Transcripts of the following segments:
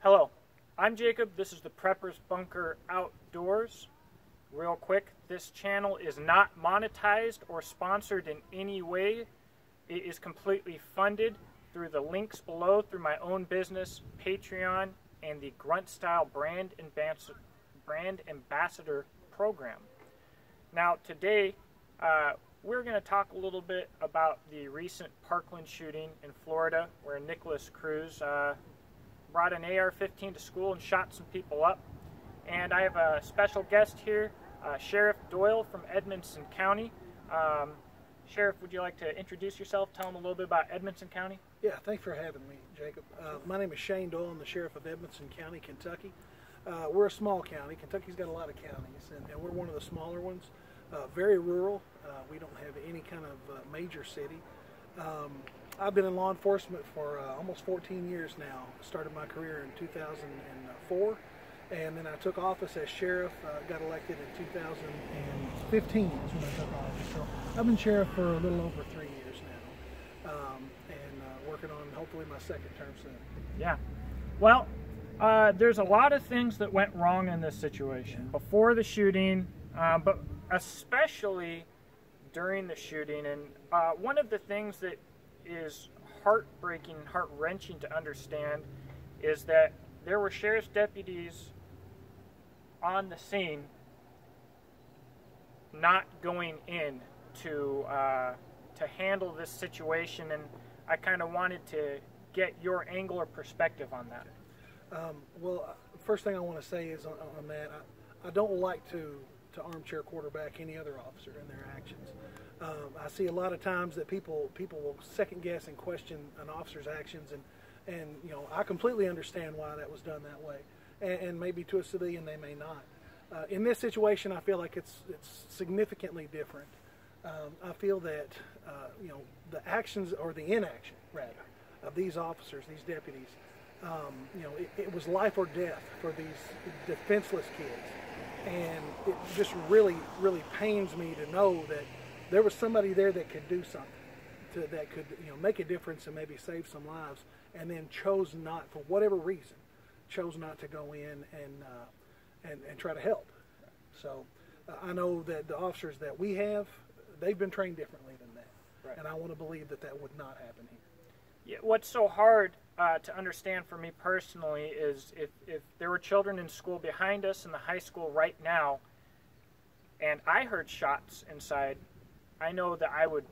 Hello, I'm Jacob. This is the Preppers Bunker Outdoors. Real quick, this channel is not monetized or sponsored in any way. It is completely funded through the links below through my own business, Patreon, and the Grunt Style Brand Ambassador Program. Now today, we're going to talk a little bit about the recent Parkland shooting in Florida where Nicholas Cruz brought an AR-15 to school and shot some people up. And I have a special guest here, Sheriff Doyle from Edmonson County. Sheriff, would you like to introduce yourself? Tell them a little bit about Edmonson County. Yeah, thanks for having me, Jacob. My name is Shane Doyle. I'm the Sheriff of Edmonson County, Kentucky. We're a small county. Kentucky's got a lot of counties, and we're one of the smaller ones. Very rural. We don't have any kind of major city. I've been in law enforcement for almost 14 years now. Started my career in 2004, and then I took office as sheriff. Got elected in 2015 is when I took office. So I've been sheriff for a little over 3 years now, and working on hopefully my second term soon. Yeah. Well, there's a lot of things that went wrong in this situation before the shooting, but especially during the shooting. And one of the things that is heartbreaking, heart-wrenching to understand is that there were sheriff's deputies on the scene not going in to handle this situation, and I kind of wanted to get your angle or perspective on that. Well, first thing I want to say is on that, I don't like to armchair quarterback any other officer in their actions. I see a lot of times that people will second guess and question an officer's actions, and you know, I completely understand why that was done that way, and maybe to a civilian they may not. In this situation, I feel like it's significantly different. I feel that you know, the actions or the inaction rather of these officers, these deputies, you know, it was life or death for these defenseless kids, and it just really pains me to know that there was somebody there that could do something, that could, you know, make a difference and maybe save some lives, and then chose not, for whatever reason, chose not to go in and try to help. So I know that the officers that we have, they've been trained differently than that, right, and I want to believe that that would not happen here. Yeah, what's so hard to understand for me personally is if there were children in school behind us in the high school right now, and I heard shots inside, I know that I would,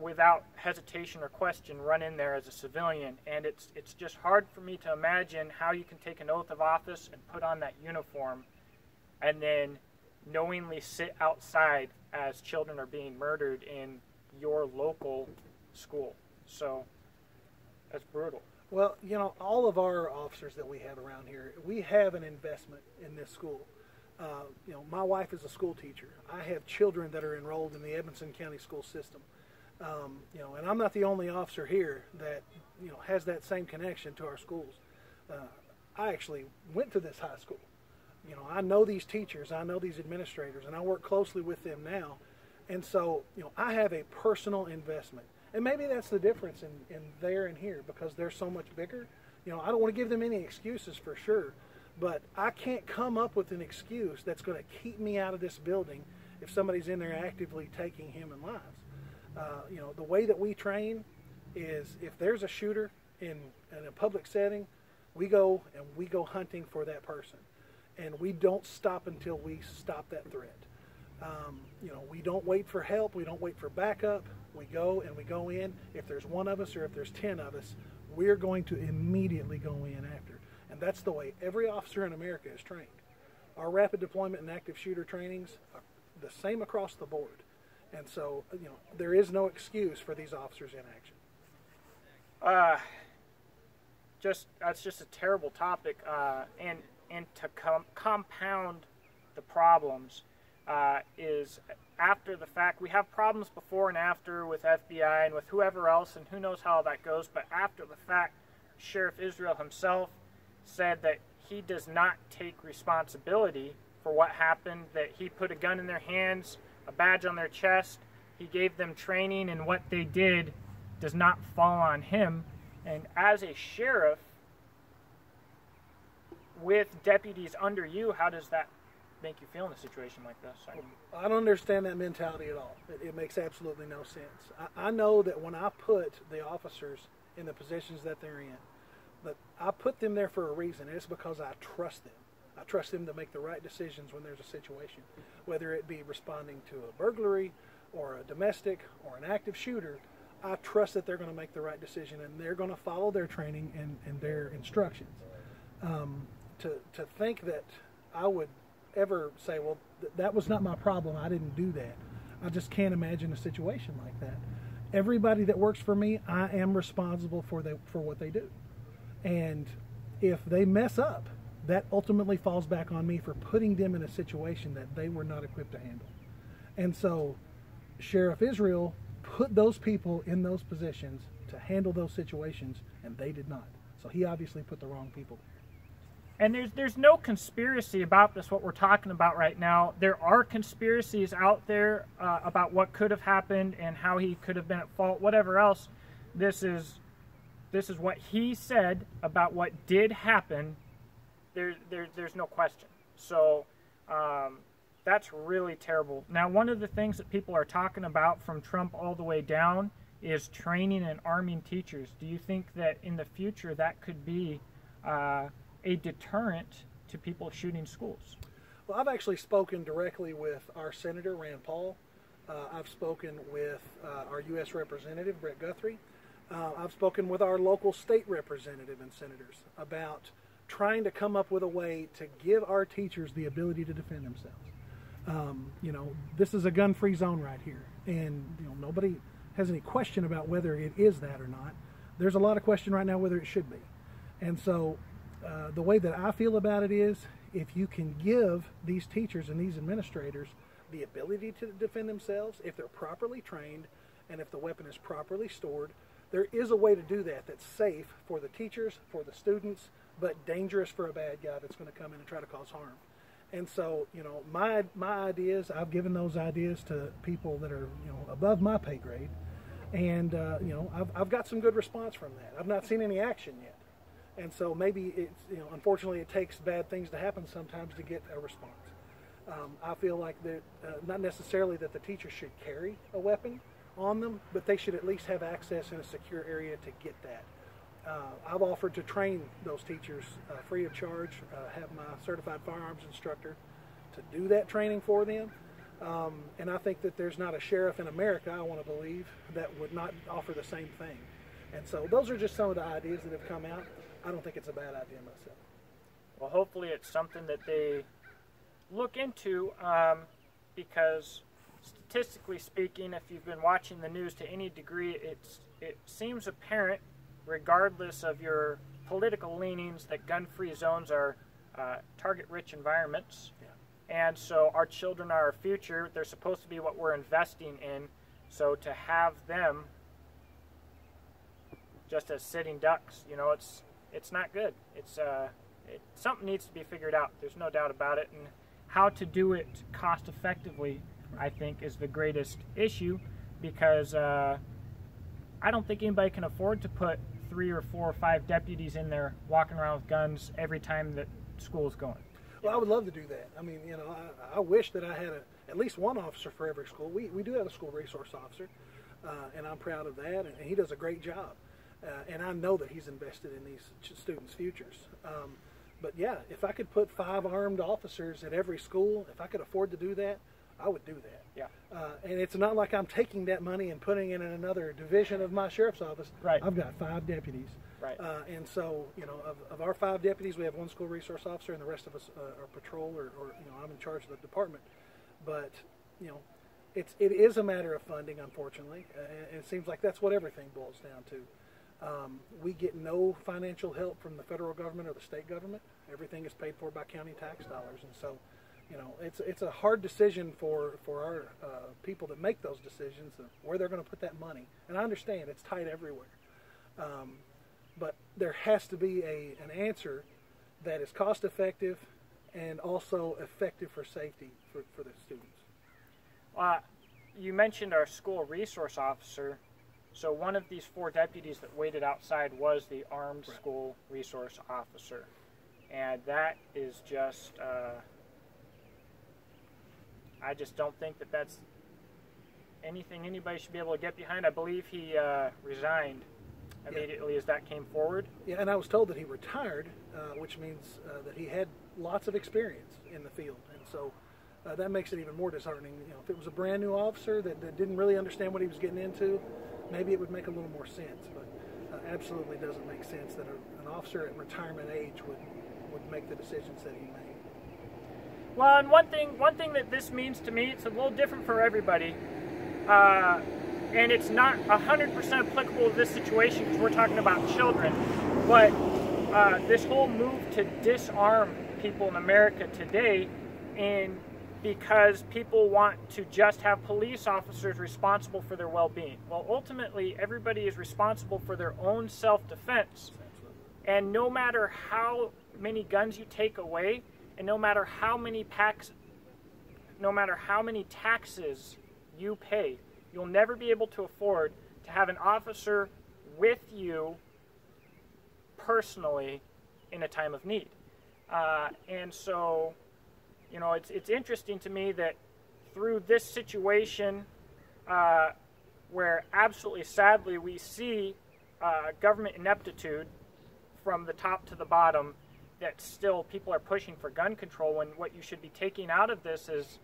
without hesitation or question, run in there as a civilian. And it's just hard for me to imagine how you can take an oath of office and put on that uniform and then knowingly sit outside as children are being murdered in your local school. So that's brutal. Well, you know, all of our officers that we have around here, we have an investment in this school. You know, my wife is a school teacher. I have children that are enrolled in the Edmonson County school system. You know, and I'm not the only officer here that, you know, has that same connection to our schools. I actually went to this high school. You know, I know these teachers, I know these administrators, and I work closely with them now. And so, you know, I have a personal investment. And maybe that's the difference in there and here, because they're so much bigger. You know, I don't want to give them any excuses for sure, but I can't come up with an excuse that's going to keep me out of this building if somebody's in there actively taking human lives. You know, the way that we train is if there's a shooter in a public setting, we go hunting for that person. And we don't stop until we stop that threat. You know, we don't wait for help. We don't wait for backup. We go in. If there's one of us or if there's 10 of us, we're going to immediately go in after. And that's the way every officer in America is trained. Our rapid deployment and active shooter trainings are the same across the board. And so, you know, there is no excuse for these officers in action. That's just a terrible topic, and to compound the problems is after the fact. We have problems before and after with FBI and with whoever else, and who knows how that goes, but after the fact, Sheriff Israel himself said that he does not take responsibility for what happened, that he put a gun in their hands, a badge on their chest, he gave them training, and what they did does not fall on him. And as a sheriff, with deputies under you, how does that make you feel in a situation like this? I don't understand that mentality at all. It makes absolutely no sense. I know that when I put the officers in the positions that they're in, but I put them there for a reason, and it's because I trust them. I trust them to make the right decisions when there's a situation, whether it be responding to a burglary or a domestic or an active shooter. I trust that they're going to make the right decision, and they're going to follow their training and their instructions. To think that I would ever say, well, that was not my problem, I didn't do that. I just can't imagine a situation like that. Everybody that works for me, I am responsible for what they do. And if they mess up, that ultimately falls back on me for putting them in a situation that they were not equipped to handle. And so Sheriff Israel put those people in those positions to handle those situations, and they did not. So he obviously put the wrong people there. And there's no conspiracy about this, what we're talking about right now. There are conspiracies out there about what could have happened and how he could have been at fault, whatever else. This is what he said about what did happen. There's no question. So that's really terrible. Now, one of the things that people are talking about from Trump all the way down is training and arming teachers. Do you think that in the future that could be a deterrent to people shooting schools? Well, I've actually spoken directly with our Senator, Rand Paul. I've spoken with our U.S. Representative, Brett Guthrie. I've spoken with our local state representative and senators about trying to come up with a way to give our teachers the ability to defend themselves. This is a gun-free zone right here, and nobody has any question about whether it is that or not. There's a lot of question right now whether it should be. And so the way that I feel about it is, if you can give these teachers and these administrators the ability to defend themselves, if they're properly trained, and if the weapon is properly stored, there is a way to do that that's safe for the teachers, for the students, but dangerous for a bad guy that's going to come in and try to cause harm. And so, my ideas, I've given those ideas to people that are, above my pay grade, and I've got some good response from that. I've not seen any action yet. And so maybe it's, unfortunately, it takes bad things to happen sometimes to get a response. I feel like that not necessarily that the teachers should carry a weapon on them, but they should at least have access in a secure area to get that. I've offered to train those teachers free of charge, have my certified firearms instructor to do that training for them. And I think that there's not a sheriff in America, I want to believe, that would not offer the same thing. And so those are just some of the ideas that have come out. I don't think it's a bad idea myself. Well, hopefully it's something that they look into, because statistically speaking, if you've been watching the news to any degree, it seems apparent, regardless of your political leanings, that gun-free zones are target-rich environments. Yeah. And so our children are our future. They're supposed to be what we're investing in. So to have them just as sitting ducks, it's not good. Something needs to be figured out. There's no doubt about it. And how to do it cost effectively, I think, is the greatest issue, because I don't think anybody can afford to put 3 or 4 or 5 deputies in there walking around with guns every time that school's going. Well, I would love to do that. I mean, I wish that I had at least one officer for every school. We do have a school resource officer, and I'm proud of that, and he does a great job. And I know that he's invested in these students' futures. But yeah, if I could put 5 armed officers at every school, if I could afford to do that, I would do that. Yeah. And it's not like I'm taking that money and putting it in another division of my sheriff's office. Right. I've got 5 deputies. Right. And so, of our 5 deputies, we have 1 school resource officer, and the rest of us are patrol, or I'm in charge of the department. But, it is a matter of funding, unfortunately. And it seems like that's what everything boils down to. We get no financial help from the federal government or the state government. Everything is paid for by county tax dollars, and so it's a hard decision for our people that make those decisions where they're going to put that money. And I understand it's tight everywhere, but there has to be an answer that is cost effective and also effective for safety for the students. You mentioned our school resource officer. So one of these 4 deputies that waited outside was the armed school resource officer. And that is just, I just don't think that that's anything anybody should be able to get behind. I believe he resigned immediately as that came forward. Yeah, and I was told that he retired, which means that he had lots of experience in the field, and so that makes it even more disheartening. You know, if it was a brand new officer that didn't really understand what he was getting into, maybe it would make a little more sense. But absolutely doesn't make sense that an officer at retirement age would make the decisions that he made. Well, and one thing that this means to me, it's a little different for everybody, and it's not 100% applicable to this situation because we're talking about children, but this whole move to disarm people in America today, and because people want to just have police officers responsible for their well-being. Well, ultimately, everybody is responsible for their own self-defense, and no matter how many guns you take away, and no matter how many taxes you pay, you'll never be able to afford to have an officer with you personally in a time of need. And so, you know, it's interesting to me that through this situation, where absolutely sadly we see government ineptitude from the top to the bottom, that still people are pushing for gun control, when what you should be taking out of this is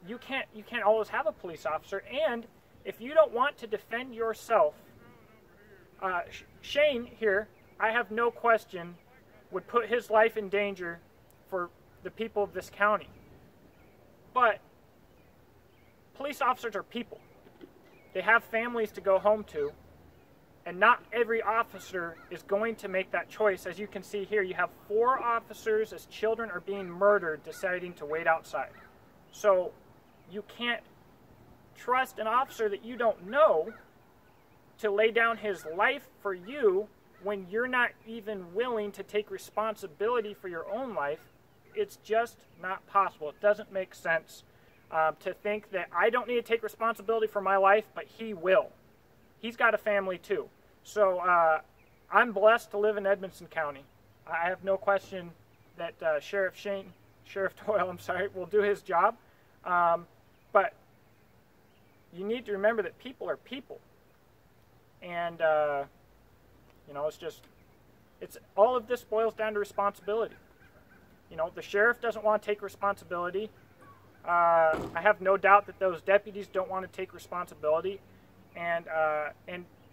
you can't always have a police officer, and if you don't want to defend yourself, Shane here, I have no question, would put his life in danger for the people of this county. But police officers are people. They have families to go home to, and not every officer is going to make that choice. As you can see here, you have 4 officers as children are being murdered deciding to wait outside. So you can't trust an officer that you don't know to lay down his life for you when you're not even willing to take responsibility for your own life. It's just not possible. It doesn't make sense to think that I don't need to take responsibility for my life, but he will. He's got a family too. So I'm blessed to live in Edmonson County. I have no question that Sheriff Doyle, will do his job. But you need to remember that people are people. And, you know, it's all of this boils down to responsibility. You know, the sheriff doesn't want to take responsibility. I have no doubt that those deputies don't want to take responsibility. And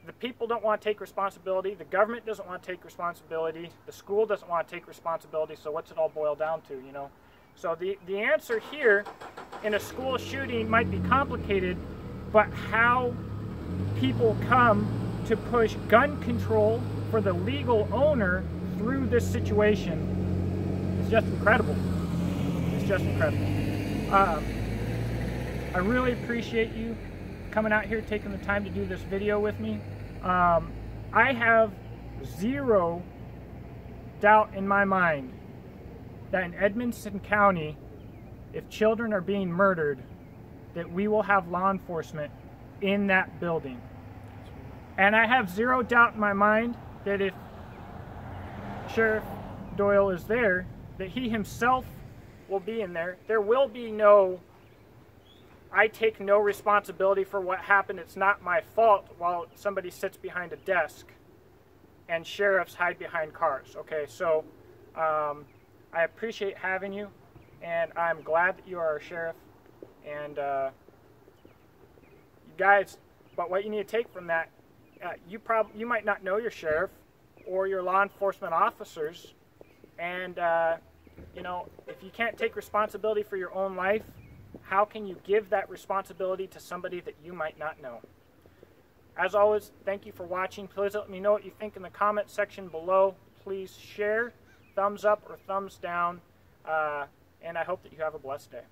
the people don't want to take responsibility. The government doesn't want to take responsibility. The school doesn't want to take responsibility. So what's it all boil down to, you know? So the answer here in a school shooting might be complicated, but how people come to push gun control for the legal owner through this situation is just incredible. It's just incredible. I really appreciate you coming out here, taking the time to do this video with me. I have zero doubt in my mind that in Edmonson County, if children are being murdered, that we will have law enforcement in that building. And I have zero doubt in my mind that if Sheriff Doyle is there, that he himself will be in there. There will be no, I take no responsibility for what happened, it's not my fault, while somebody sits behind a desk and sheriffs hide behind cars. Okay, so I appreciate having you, and I'm glad that you are a sheriff. And you guys, but what you need to take from that, you might not know your sheriff or your law enforcement officers, and you know, if you can't take responsibility for your own life, how can you give that responsibility to somebody that you might not know? As always, thank you for watching. Please let me know what you think in the comment section below. Please share, thumbs up or thumbs down, and I hope that you have a blessed day.